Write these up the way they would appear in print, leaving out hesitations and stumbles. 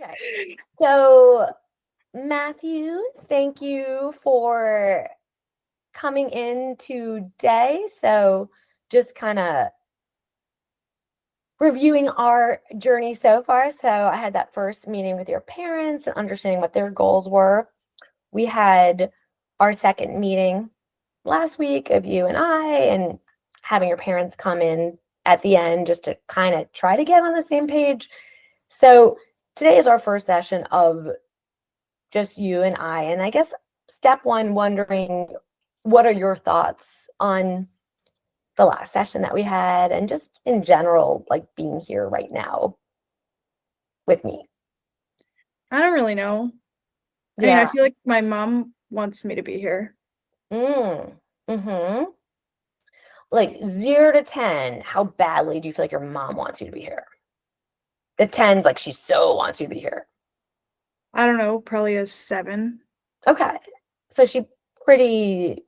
Okay. So, Matthew, thank you for coming in today. So, just kind of reviewing our journey so far. So, I had that first meeting with your parents and understanding what their goals were. We had our second meeting last week of you and I, and having your parents come in at the end just to kind of try to get on the same page. So, today is our first session of just you and I. And I guess step one, wondering what are your thoughts on the last session that we had and just in general, like being here right now with me. I don't really know. I mean, I Yeah. feel like my mom wants me to be here. Mm. Mm-hmm. Like 0 to 10, how badly do you feel like your mom wants you to be here? The 10's like she so wants you to be here. I don't know, probably a 7. Okay. So she pretty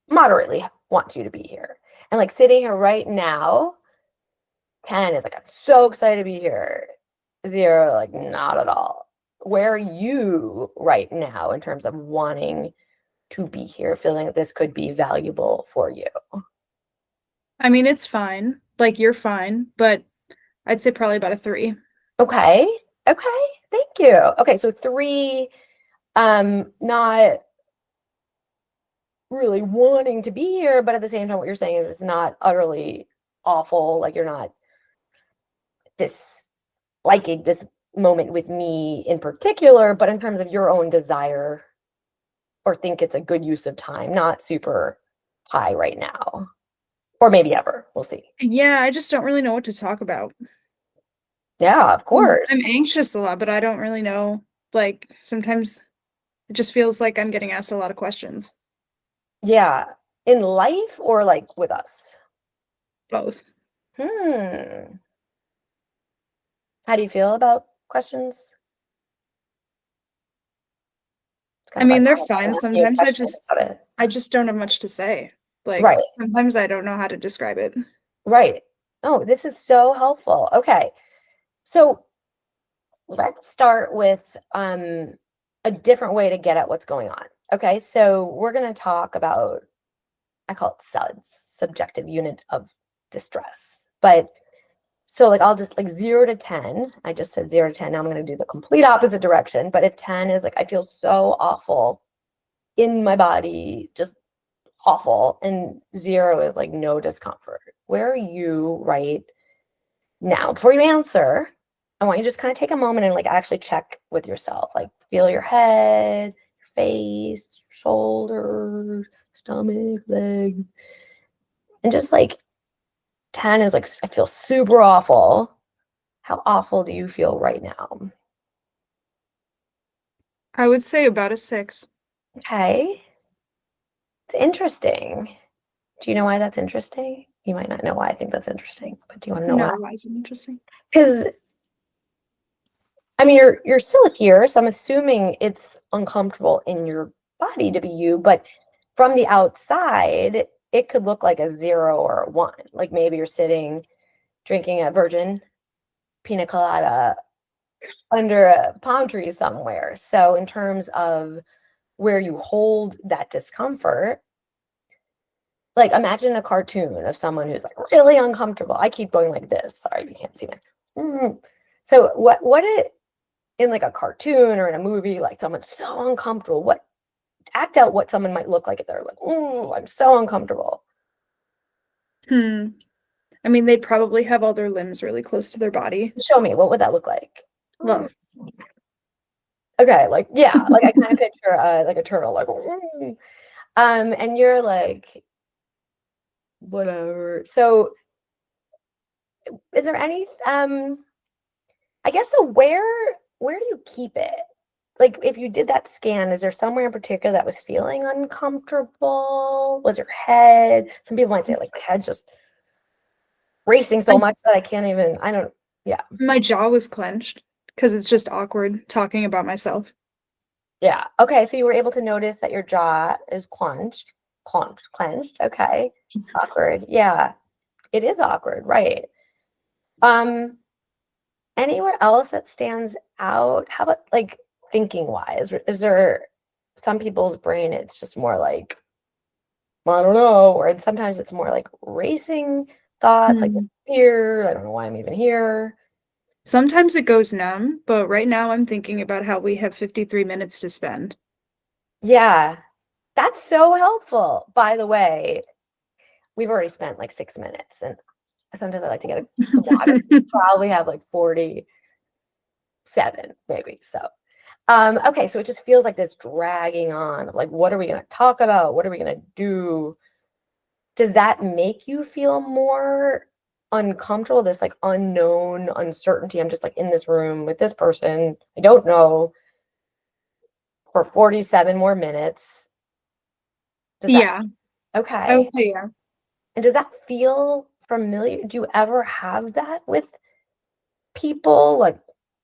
moderately wants you to be here. And like sitting here right now, 10 is like, I'm so excited to be here. 0, like, not at all. Where are you right now in terms of wanting to be here, feeling that this could be valuable for you? I mean, it's fine. Like, you're fine, but I'd say probably about a 3. Okay. Okay. Thank you. Okay. So 3, not really wanting to be here, but at the same time, what you're saying is it's not utterly awful. Like you're not disliking this moment with me in particular, but in terms of your own desire or think it's a good use of time, not super high right now, or maybe ever. We'll see. Yeah, I just don't really know what to talk about. Yeah, of I'm course. anxious a lot, but I don't really know. Like, sometimes it just feels like I'm getting asked a lot of questions. Yeah. In life or like with us? Both. Hmm. How do you feel about questions? It's I kind of mean, like they're I'm fine. asking you a Sometimes I question just about it. I just don't have much to say. Like, Right. sometimes I don't know how to describe it. Right. Oh, this is so helpful. Okay. So let's start with a different way to get at what's going on. Okay. So we're going to talk about, I call it SUDS, subjective unit of distress. But so like I'll just like 0 to 10. I just said 0 to 10. Now I'm going to do the complete opposite direction. But if 10 is like I feel so awful in my body, just awful, and 0 is like no discomfort. Where are you right now? Before you answer, I want you to just kind of take a moment and like actually check with yourself. Like feel your head, your face, your shoulders, stomach, legs, and just like 10 is like I feel super awful. How awful do you feel right now? I would say about a 6. Okay. It's interesting. Do you know why that's interesting? You might not know why I think that's interesting, but do you want to know why? No, why is it interesting? Because I mean, you're still here, so I'm assuming it's uncomfortable in your body to be you, but from the outside, it could look like a 0 or a 1. Like maybe you're sitting drinking a virgin pina colada under a palm tree somewhere. So in terms of where you hold that discomfort, like imagine a cartoon of someone who's like really uncomfortable. I keep going like this. Sorry, you can't see me. So what it in like a cartoon or in a movie, like someone's so uncomfortable, what act out what someone might look like if they're like, oh, I'm so uncomfortable. Hmm. I mean, they'd probably have all their limbs really close to their body. Show me, what would that look like? Well, Okay, like yeah, like I kind of picture like a turtle, like and you're like, whatever. So is there any I guess so where do you keep it? Like if you did that scan, is there somewhere in particular that was feeling uncomfortable? Was your head? Some people might say like my head's just racing so my, much that I can't even, I don't, yeah. my jaw was clenched because it's just awkward talking about myself. Yeah. Okay. So you were able to notice that your jaw is clenched. Okay. Awkward. Yeah. It is awkward. Right. Um, Anywhere else that stands out? How about like thinking wise? Is there some people's brain, it's just more like, I don't know, or sometimes it's more like racing thoughts, like this Hmm. fear, I don't know why I'm even here. Sometimes it goes numb, but right now I'm thinking about how we have 53 minutes to spend. Yeah, that's so helpful. By the way, we've already spent like 6 minutes, and sometimes I like to get a water. Probably have like 47, maybe. So, okay, so it just feels like this dragging on of like, what are we going to talk about? What are we going to do? Does that make you feel more uncomfortable? This like unknown uncertainty. I'm just like in this room with this person. I don't know for 47 more minutes. Does that, Yeah, I would okay. say yeah. And does that feel familiar? Do you ever have that with people? Like,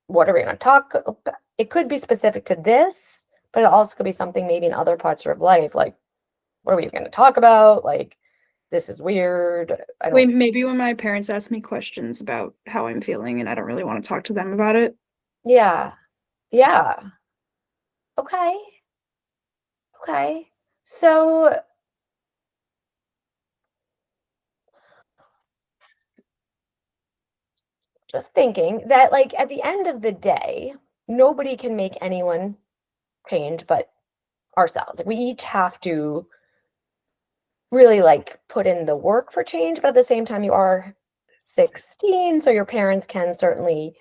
what are we going to talk about? It could be specific to this, but it also could be something maybe in other parts of your life. Like, what are we going to talk about? Like, this is weird. I Wait, don't, maybe when my parents ask me questions about how I'm feeling and I don't really want to talk to them about it. yeah, yeah. Okay, okay. So, just thinking that, like, at the end of the day, nobody can make anyone change but ourselves. Like, we each have to really like put in the work for change, but at the same time, you are 16, so your parents can certainly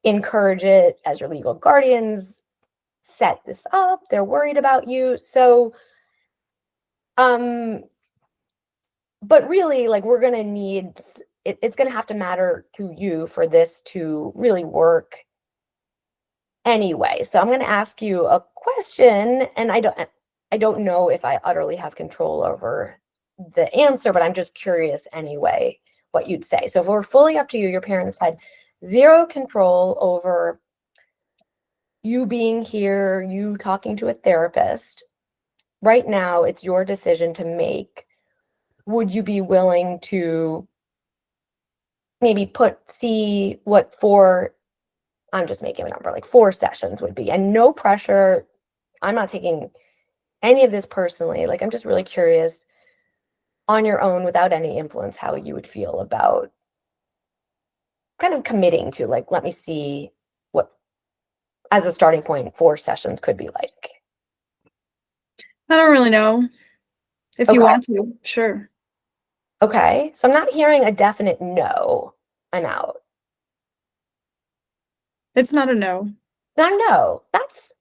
encourage it as your legal guardians. Set this up, they're worried about you. So, um, but really, like, we're gonna need it's gonna have to matter to you for this to really work anyway. So I'm gonna ask you a question, and I don't know if I utterly have control over the answer, but I'm just curious anyway what you'd say. So if we're fully up to you, your parents had zero control over you being here, you talking to a therapist. Right now, it's your decision to make. Would you be willing to maybe see what four, I'm just making a number, like 4 sessions would be, and no pressure. I'm not taking any of this personally. Like, I'm just really curious on your own without any influence how you would feel about kind of committing to, like, let me see what, as a starting point, 4 sessions could be like. I don't really know. If you Okay. want to, sure. Okay. So I'm not hearing a definite no. I'm out. It's not a no. Not a no. That's,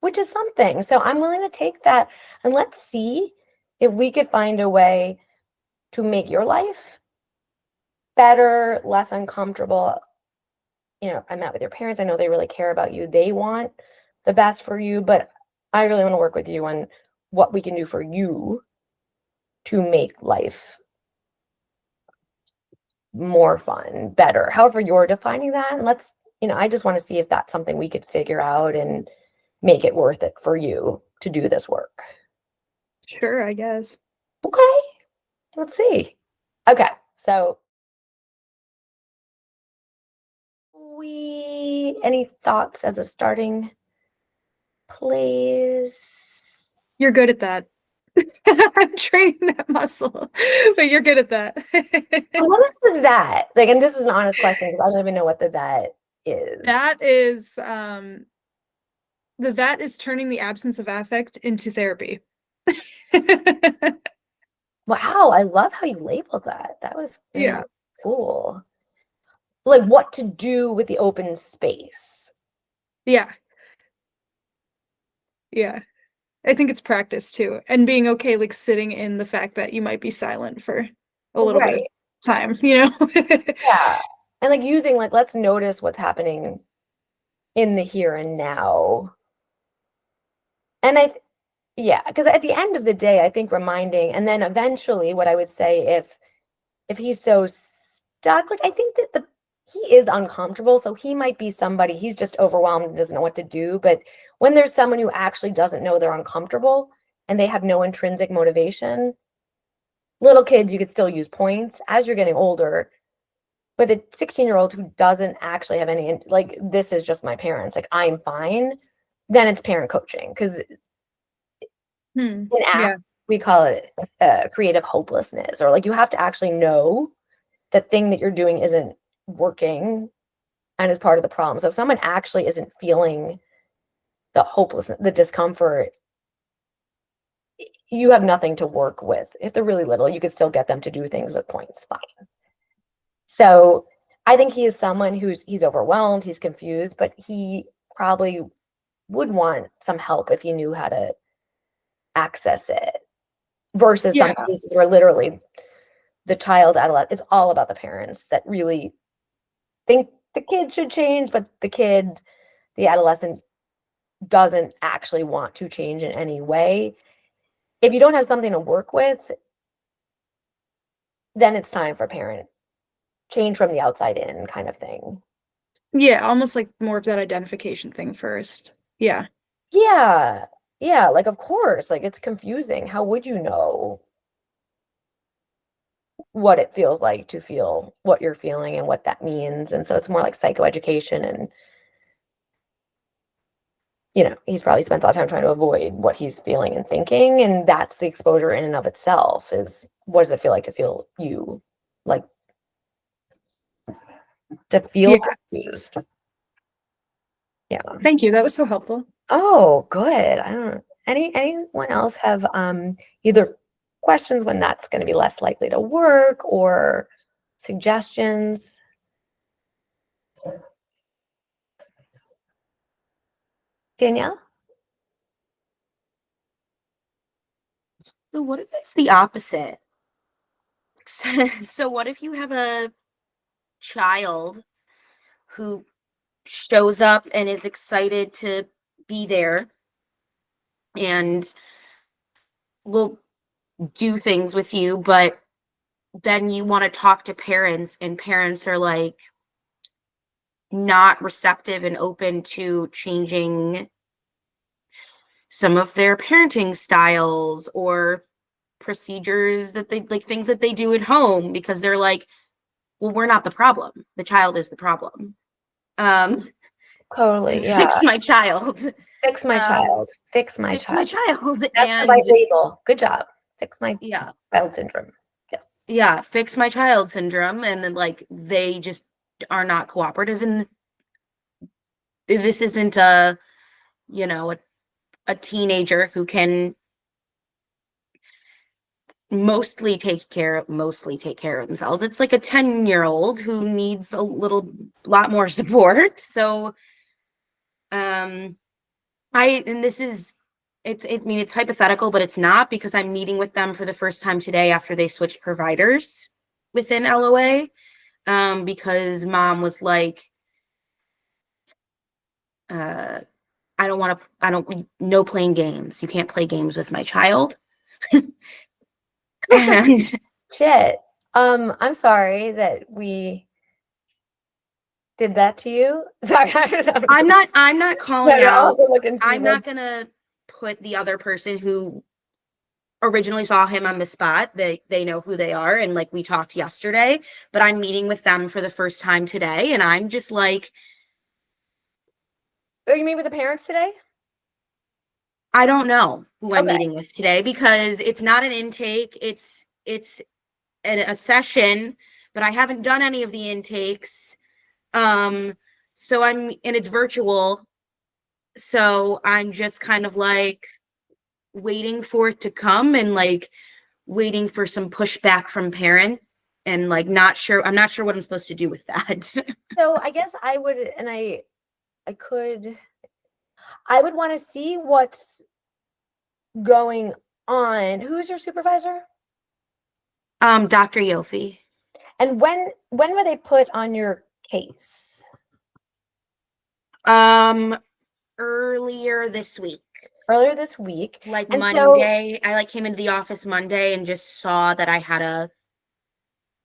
which is something. So I'm willing to take that, and let's see if we could find a way to make your life better, less uncomfortable. I met with your parents. I know they really care about you. They want the best for you, but I really want to work with you on what we can do for you to make life more fun, better, however you're defining that. And I just want to see if that's something we could figure out and make it worth it for you to do this work. Sure, I guess. Okay, let's see. Okay, so any thoughts as a starting place? You're good at that. I'm training that muscle, but you're good at that. What is the that? Like, and this is an honest question because I don't even know what the that is. That is that is turning the absence of affect into therapy. Wow, I love how you labeled that. That was Yeah. cool. Like, what to do with the open space. Yeah. Yeah. I think it's practice too. And being okay, like sitting in the fact that you might be silent for a little bit of Right. time, you know? Yeah. And like using, like, let's notice what's happening in the here and now. And yeah, because at the end of the day, I think reminding, and then eventually what I would say, if he's so stuck, like, I think that he is uncomfortable, so he might be somebody, he's just overwhelmed and doesn't know what to do. But when there's someone who actually doesn't know they're uncomfortable and they have no intrinsic motivation, little kids, you could still use points. As you're getting older, with a 16-year-old who doesn't actually have any, like, this is just my parents, like, I'm fine, then it's parent coaching. Because in Yeah. ACT, we call it creative hopelessness, or like you have to actually know that thing that you're doing isn't working and is part of the problem. So if someone actually isn't feeling the hopelessness, the discomfort, you have nothing to work with. If they're really little, you could still get them to do things with points, fine. So I think he is someone he's overwhelmed, he's confused, but he probably would want some help if he knew how to access it, versus some Yeah. cases where literally the child adolescent, it's all about the parents that really think the kid should change, but the adolescent doesn't actually want to change in any way. If you don't have something to work with, then it's time for parent change from the outside in kind of thing. Yeah, almost like more of that identification thing first. Yeah. Yeah. Yeah, like of course, like it's confusing. How would you know what it feels like to feel what you're feeling and what that means? And so it's more like psychoeducation, and he's probably spent a lot of time trying to avoid what he's feeling and thinking, and that's the exposure in and of itself, is what does it feel like to feel you, like to feel Yeah. confused. Yeah. Thank you. That was so helpful. Oh, good. I don't anyone else have either questions when that's going to be less likely to work, or suggestions? Danielle? So what if it's the opposite? So what if you have a child who shows up and is excited to be there and will do things with you, but then you want to talk to parents and parents are like not receptive and open to changing some of their parenting styles or procedures that they like, things that they do at home, because they're like, well, we're not the problem. The child is the problem. Um, Totally, yeah. fix my child. Fix my Um, child. Fix my fix my child. child. That's the right And label. Good job. Fix my yeah, child syndrome. Yes. yeah, fix my child syndrome. And then like they just are not cooperative. And this isn't a teenager who can mostly take care of themselves. It's like a 10-year-old who needs a lot more support. So um and this is I mean it's hypothetical, but it's not, because I'm meeting with them for the first time today after they switched providers within LOA. Because mom was like, uh I don't no playing games. You can't play games with my child. And Shit. I'm sorry that we did that to you. Sorry. I'm not No, calling no, I'll have out. to look and see I'm not what's gonna put the other person who originally saw him on the spot. They know who they are, and like we talked yesterday, but I'm meeting with them for the first time today, and I'm just like, Oh, you mean with the parents today? I don't know who I'm Okay. meeting with today, because it's not an intake, it's a session, but I haven't done any of the intakes. So and it's virtual, so I'm just kind of like waiting for it to come, and like waiting for some pushback from parent, and like I'm not sure what I'm supposed to do with that. So I guess I would, and I could, I would want to see what's going on. Who is your supervisor? Dr. Yofi. And when were they put on your case? Um Earlier this week. Earlier this week. Like And so, Monday, I like came into the office Monday and just saw that I had a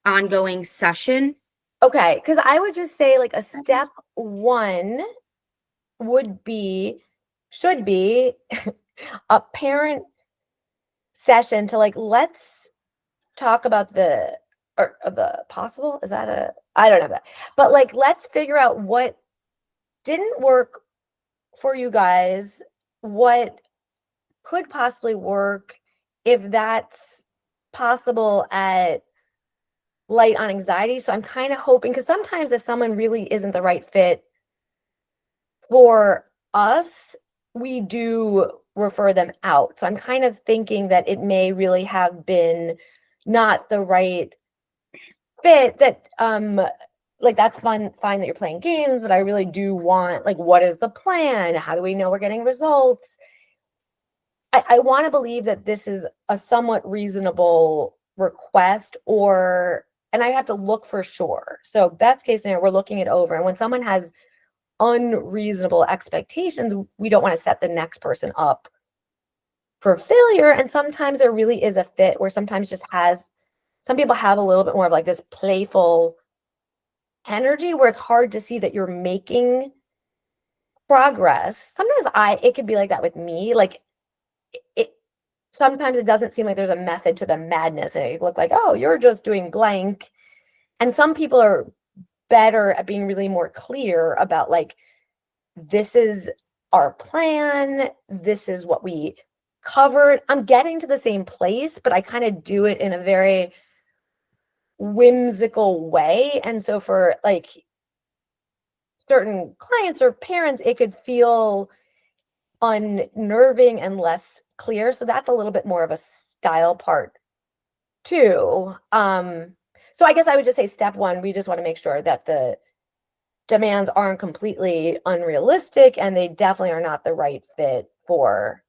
ongoing session. okay, because I would just say like a step one would be, should be a parent session to like, let's talk about the, or the possible, is that I don't know that. But like, let's figure out what didn't work for you guys, what could possibly work if that's possible at light on anxiety. So I'm kind of hoping, because sometimes if someone really isn't the right fit for us, we do refer them out. So I'm kind of thinking that it may really have been not the right fit, that like that's fine that you're playing games, but I really do want, like, what is the plan? How do we know we're getting results? I want to believe that this is a somewhat reasonable request, and I have to look for sure. So best case scenario, we're looking it over. And when someone has unreasonable expectations, we don't want to set the next person up for failure. And sometimes there really is a fit where sometimes some people have a little bit more of like this playful energy where it's hard to see that you're making progress. Sometimes it could be like that with me. Like it sometimes it doesn't seem like there's a method to the madness, and it look like, oh, you're just doing blank. And some people are better at being really more clear about like, this is our plan, this is what we covered. I'm getting to the same place, but I kind of do it in a very whimsical way. And so for like certain clients or parents, it could feel unnerving and less clear. So that's a little bit more of a style part too. So I guess I would just say step one, we just want to make sure that the demands aren't completely unrealistic, and they definitely are not the right fit for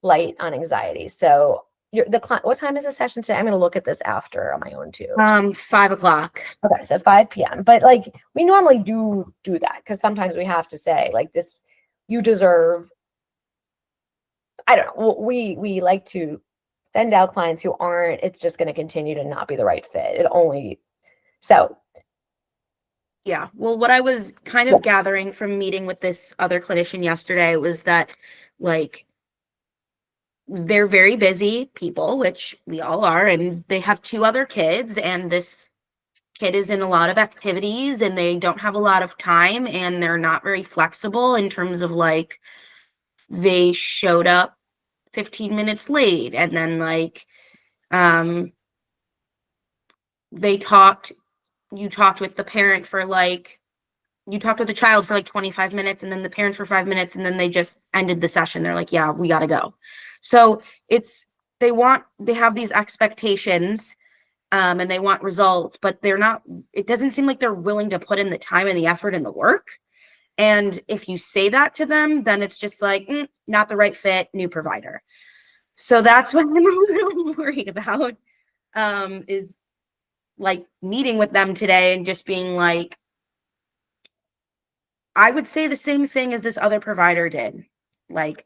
light on anxiety. So what time is the session today? I'm going to look at this after on my own too. 5 o'clock. Okay, so 5 p.m. But like, we normally do that because sometimes we have to say like, this, you deserve, I don't know. We like to send out clients who aren't, it's just going to continue to not be the right fit. So Yeah. Well, what I was kind of gathering from meeting with this other clinician yesterday was that, like, they're very busy people, which we all are, and they have 2 other kids, and this kid is in a lot of activities, and they don't have a lot of time, and they're not very flexible in terms of like, they showed up 15 minutes late, and then like, you talked with the parent for like, you talked with the child for like 25 minutes, and then the parents for 5 minutes, and then they just ended the session. They're like, yeah, we got to go. So they have these expectations, and they want results, but it doesn't seem like they're willing to put in the time and the effort and the work. And if you say that to them, then it's just like, not the right fit, new provider. So that's what I'm a little worried about, is like meeting with them today and just being like, I would say the same thing as this other provider did. Like,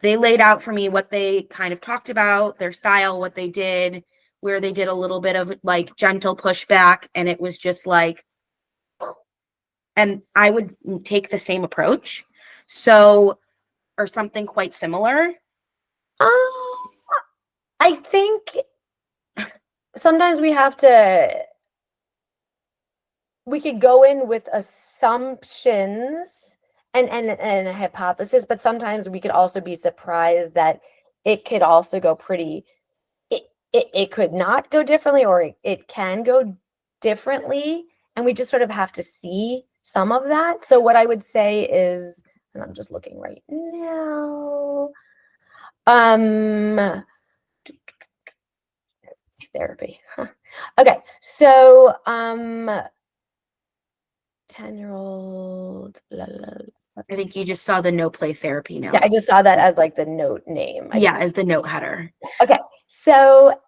they laid out for me what they kind of talked about, their style, what they did, where they did a little bit of like gentle pushback, and it was just like, and I would take the same approach. So, or something quite similar. I think sometimes we could go in with assumptions and a hypothesis, but sometimes we could also be surprised that it could also go it could not go differently, or it can go differently, and we just sort of have to see some of that. So what I would say is, and I'm just looking right now, therapy. Okay, so 10-year-old. I think you just saw the no play therapy note. Yeah, I just saw that as like the note name. As the note header. Okay, so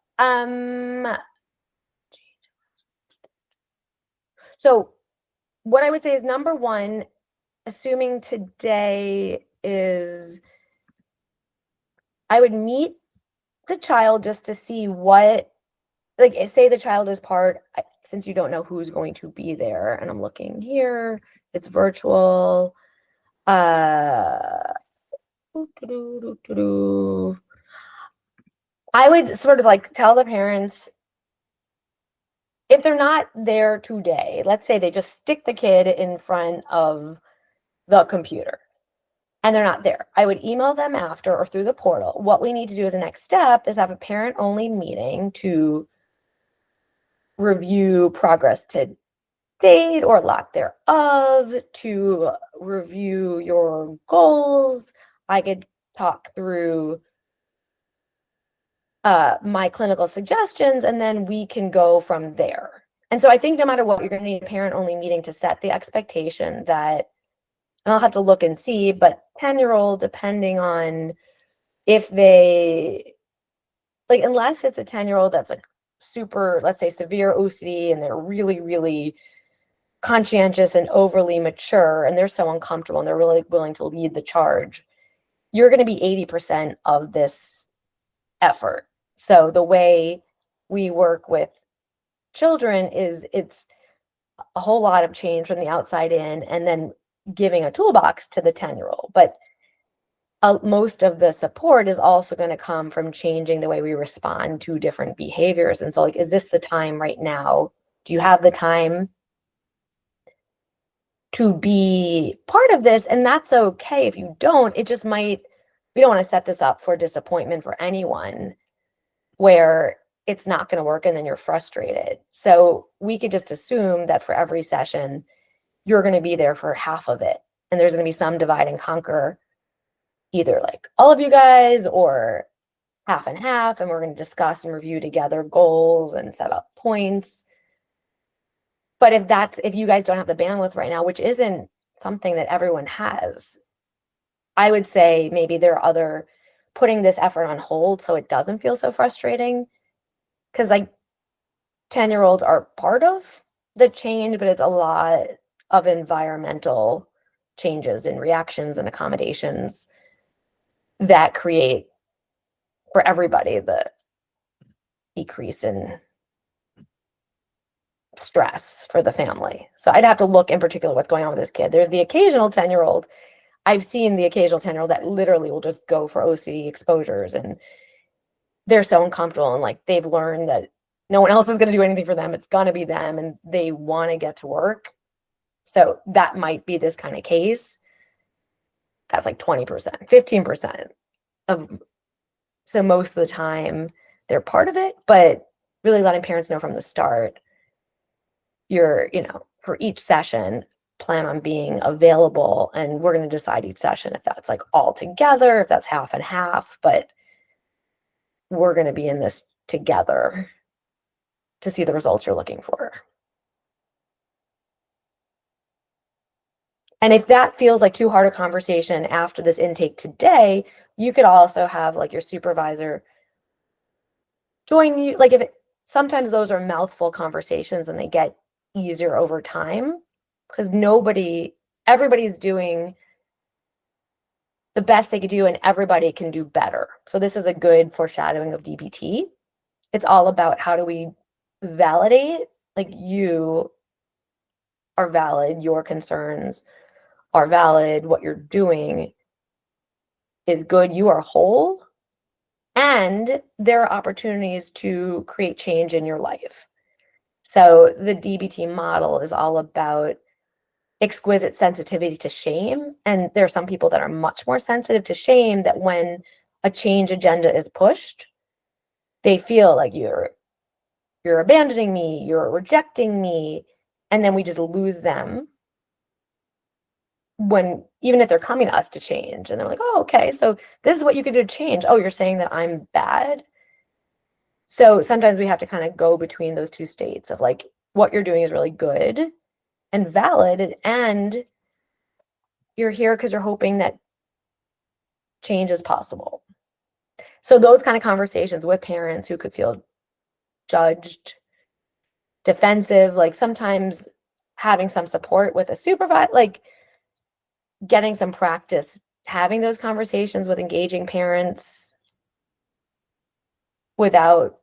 what I would say is, number one, assuming today is, I would meet the child just to see what, like, say the child is since you don't know who's going to be there, and I'm looking here, it's virtual. I would sort of like tell the parents, if they're not there today, let's say they just stick the kid in front of the computer and they're not there, I would email them after or through the portal. What we need to do as a next step is have a parent-only meeting to review progress to date or lack thereof, to review your goals. I could talk through my clinical suggestions, and then we can go from there. And so I think no matter what, you're going to need a parent-only meeting to set the expectation that, and I'll have to look and see, but 10-year-old, depending on if they, like, unless it's a 10-year-old that's like super, let's say, severe OCD, and they're really, really conscientious and overly mature, and they're so uncomfortable, and they're really willing to lead the charge, you're going to be 80% of this effort. So the way we work with children is it's a whole lot of change from the outside in, and then giving a toolbox to the 10-year-old. But most of the support is also going to come from changing the way we respond to different behaviors. And so, like, is this the time right now? Do you have the time to be part of this? And that's okay if you don't. It just might, we don't want to set this up for disappointment for anyone where it's not going to work and then you're frustrated. So we could just assume that for every session, you're going to be there for half of it. And there's going to be some divide and conquer, either like all of you guys or half and half. And we're going to discuss and review together goals and set up points. But if you guys don't have the bandwidth right now, which isn't something that everyone has, I would say maybe there are other, putting this effort on hold so it doesn't feel so frustrating. Because like 10-year-olds are part of the change, but it's a lot of environmental changes and reactions and accommodations that create for everybody the decrease in stress for the family. So I'd have to look in particular what's going on with this kid. There's the occasional 10-year-old. I've seen the occasional 10-year-old that literally will just go for OCD exposures, and they're so uncomfortable, and like they've learned that no one else is going to do anything for them. It's going to be them, and they want to get to work. So that might be this kind of case. That's like 20%, 15% of, so most of the time they're part of it, but really letting parents know from the start, you're, for each session, plan on being available, and we're going to decide each session if that's like all together, if that's half and half, but we're going to be in this together to see the results you're looking for. And if that feels like too hard a conversation after this intake today, you could also have like your supervisor join you. Like sometimes those are mouthful conversations and they get easier over time because everybody's doing the best they could do and everybody can do better. So this is a good foreshadowing of DBT. It's all about how do we validate, like, you are valid, your concerns are valid, what you're doing is good, you are whole, and there are opportunities to create change in your life. So the DBT model is all about exquisite sensitivity to shame. And there are some people that are much more sensitive to shame, that when a change agenda is pushed, they feel like you're abandoning me, you're rejecting me, and then we just lose them when, even if they're coming to us to change, and they're like, oh, okay, so this is what you could do to change. Oh, you're saying that I'm bad. So sometimes we have to kind of go between those two states of like, what you're doing is really good and valid, and you're here because you're hoping that change is possible. So those kind of conversations with parents who could feel judged, defensive, like sometimes having some support with a supervisor, like getting some practice having those conversations with engaging parents without,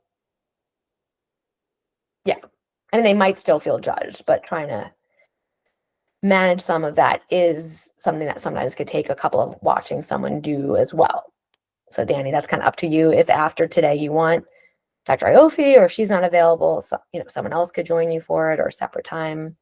I mean, they might still feel judged, but trying to manage some of that is something that sometimes could take a couple of watching someone do as well. So Danny, that's kind of up to you. If after today you want Dr. Iofi, or if she's not available, so, someone else could join you for it or a separate time.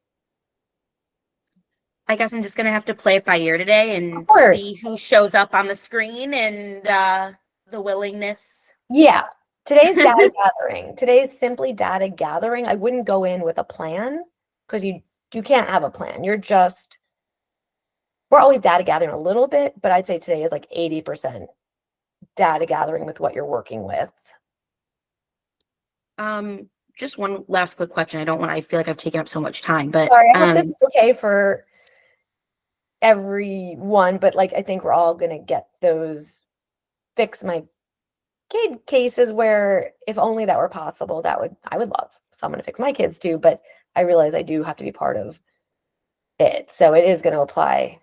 I guess I'm just gonna have to play it by ear today and course. see who shows up on the screen and the willingness. Yeah. Today's data gathering. Today's simply data gathering. I wouldn't go in with a plan because you can't have a plan. We're always data gathering a little bit, but I'd say today is like 80% data gathering with what you're working with. Just one last quick question. I feel like I've taken up so much time, but Sorry, I hope this is okay for everyone, but like I think we're all gonna get those fix my kid cases where if only that were possible, I would love someone to fix my kids too, but I realize I do have to be part of it. So it is going to apply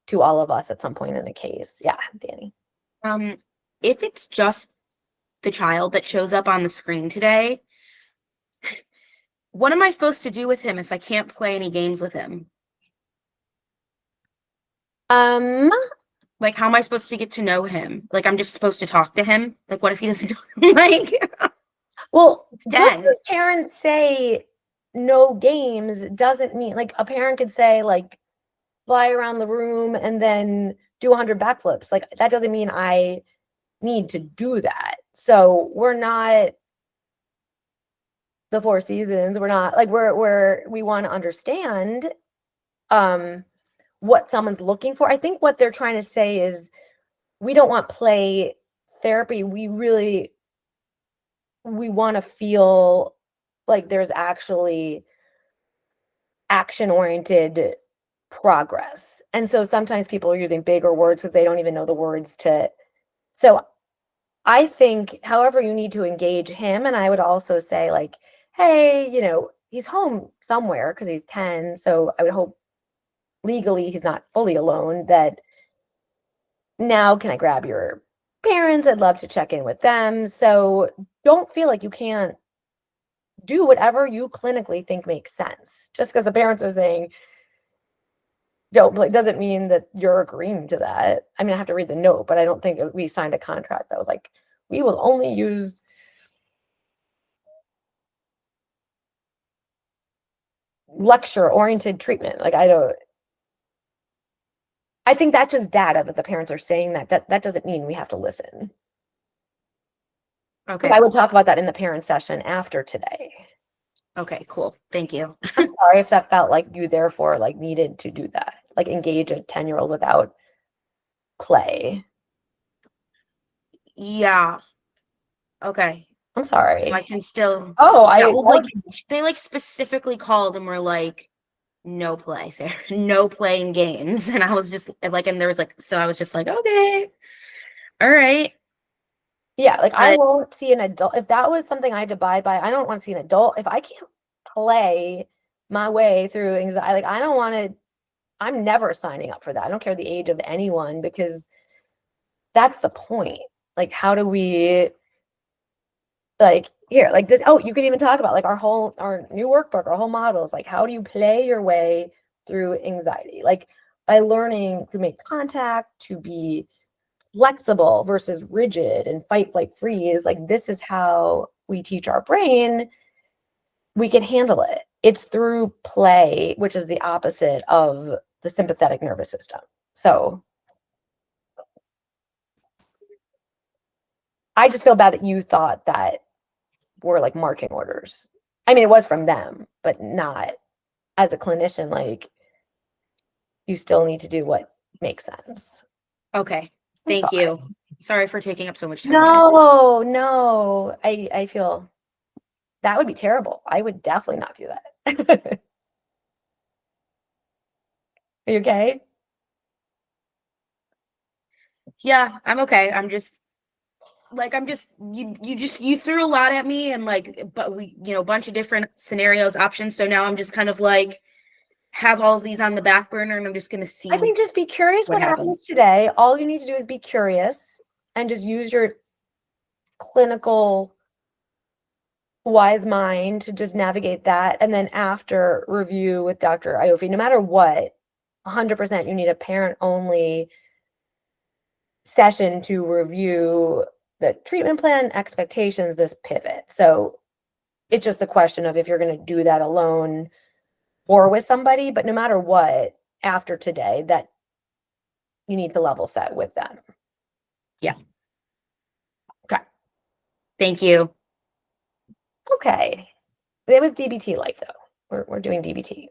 to all of us at some point in the case. Yeah, Danny. If it's just the child that shows up on the screen today, what am I supposed to do with him if I can't play any games with him? Like, how am I supposed to get to know him? Like, I'm just supposed to talk to him? Like, what if he doesn't like? Well, It's just 10. because parents say no games doesn't mean, like, a parent could say, like, fly around the room and then do 100 backflips. Like, that doesn't mean I need to do that. So we're not the Four Seasons. We're not like we want to understand what someone's looking for. I think what they're trying to say is we don't want play therapy. We want to feel like there's actually action-oriented progress. And so sometimes people are using bigger words because they don't even know the words to. So I think however you need to engage him, and I would also say like, hey, he's home somewhere because he's 10. So I would hope legally he's not fully alone, that now can I grab your parents? I'd love to check in with them. So don't feel like you can't do whatever you clinically think makes sense. Just because the parents are saying don't play doesn't mean that you're agreeing to that. I mean, I have to read the note, but I don't think we signed a contract that was like, we will only use lecture-oriented treatment. Like, I think that's just data that the parents are saying that doesn't mean we have to listen. Okay. I would talk about that in the parent session after today. Okay, cool. Thank you. I'm sorry if that felt like you therefore like needed to do that, like engage a 10-year-old without play. Yeah. Okay. I'm sorry. So I can still. Oh, Yeah, I well, like they like specifically called and were like, no play there, no playing games, and I was just like, and there was like, so I was just like, okay, all right. Yeah, like I won't see an adult if that was something I had to abide by. I don't want to see an adult if I can't play my way through anxiety. Like I don't want to. I'm never signing up for that. I don't care the age of anyone because that's the point. Like, how do we? Like here, like this. Oh, you could even talk about like our new workbook, our whole model is like, how do you play your way through anxiety? Like by learning to make contact, to be flexible versus rigid and fight, flight, freeze. Like this is how we teach our brain we can handle it. It's through play, which is the opposite of the sympathetic nervous system. So I just feel bad that you thought that were like marching orders. I mean, it was from them, but not as a clinician. Like you still need to do what makes sense. Okay. Thank you. Sorry for taking up so much time. No. I feel that would be terrible. I would definitely not do that. Are you okay? Yeah, I'm okay. I'm just you threw a lot at me and like, but we, a bunch of different scenarios, options. So now I'm just kind of like have all of these on the back burner and I'm just going to see. I think just be curious what happens today. All you need to do is be curious and just use your clinical wise mind to just navigate that. And then after review with Dr. Iofi, no matter what, 100% you need a parent only session to review the treatment plan, expectations, this pivot. So it's just a question of if you're going to do that alone or with somebody, but no matter what, after today, that you need to level set with them. Yeah. Okay. Thank you. Okay. It was DBT like though. We're doing DBT.